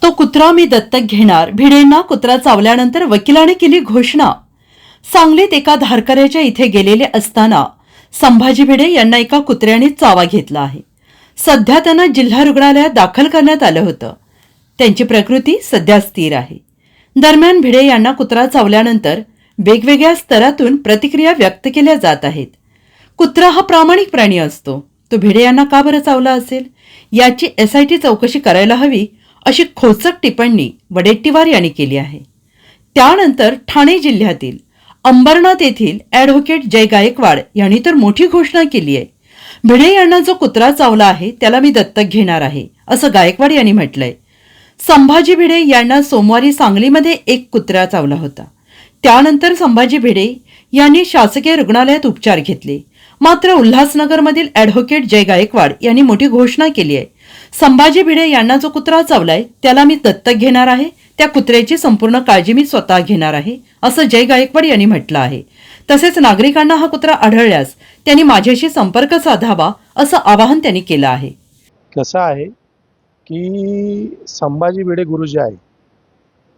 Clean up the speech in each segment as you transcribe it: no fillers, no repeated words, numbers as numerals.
तो कुत्रा मी दत्तक घेणार. भिडेंना कुत्रा चावल्यानंतर वकिलाने केली घोषणा. सांगलीत एका धारकऱ्याच्या इथे गेलेले असताना संभाजी भिडे यांना एका कुत्र्याने चावा घेतला आहे. सध्या त्यांना जिल्हा रुग्णालयात दाखल करण्यात आलं होतं. त्यांची प्रकृती सध्या स्थिर आहे. दरम्यान भिडे यांना कुत्रा चावल्यानंतर वेगवेगळ्या स्तरातून प्रतिक्रिया व्यक्त केल्या जात आहेत. कुत्रा हा प्रामाणिक प्राणी असतो. तो भिडे यांना का बरं चावला असेल याची SIT चौकशी करायला हवी अशी खोचक टिप्पणी वडेट्टीवार यांनी केली आहे. त्यानंतर ठाणे जिल्ह्यातील अंबरनाथ येथील ॲडव्होकेट जय गायकवाड यांनी तर मोठी घोषणा केली आहे. भिडे यांना जो कुत्रा चावला आहे त्याला मी दत्तक घेणार आहे असं गायकवाड यांनी म्हटलंय. संभाजी भिडे यांना सोमवारी सांगलीमध्ये एक कुत्रा चावला होता. त्यानंतर संभाजी भिडे यांनी शासकीय रुग्णालयात उपचार घेतले. मात्र उल्हासनगरमधील ॲडव्होकेट जय गायकवाड यांनी मोठी घोषणा केली आहे. संभाजी भिडे यांना जो कुत्रा चावलाय त्याला मी दत्तक घेणार आहे. त्या कुत्र्याची संपूर्ण काळजी मी स्वतः घेणार आहे असं जय गायकवाड यांनी म्हटलं आहे. तसेच नागरिकांना हा कुत्रा आढळल्यास त्यांनी माझ्याशी संपर्क साधावा असं आवाहन त्यांनी केलं आहे. कसं आहे की संभाजी भिडे गुरु जे आहे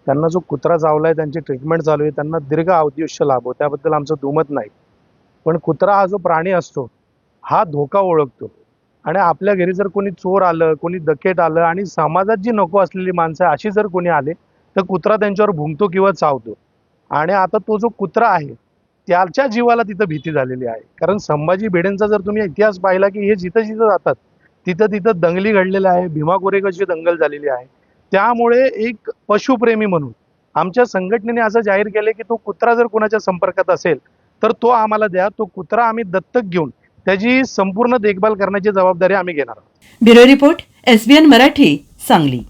त्यांना जो कुत्रा चावलाय त्यांची ट्रीटमेंट चालू आहे. त्यांना दीर्घ आयुष्य लाभो त्याबद्दल आमचं दुमत नाही. पण कुत्रा हा जो प्राणी असतो हा धोका ओळखतो आणि आपल्या घरी जर कोणी चोर आलं, कोणी डकेत आलं आणि समाजात जी नको असलेली माणसं अशी जर कोणी आले तर कुत्रा त्यांच्यावर भुंकतो किंवा चावतो. आणि आता तो जो कुत्रा आहे त्याच्या जीवाला तिथं भीती झालेली आहे. कारण संभाजी भिडेंचा जर तुम्ही इतिहास पाहिला की हे जिथं जिथं जातात तिथं तिथं दंगली घडलेल्या आहे. भीमा कोरेगावची दंगल झालेली आहे. त्यामुळे एक पशुप्रेमी म्हणून आमच्या संघटनेने असं जाहीर केले की तो कुत्रा जर कोणाच्या संपर्कात असेल तर तो आम्हाला द्या. तो कुत्रा आम्ही दत्तक घेऊन त्याची संपूर्ण देखभाल करण्याची जबाबदारी आम्ही घेणार आहोत. Bureau report SBN Marathi, Sangli.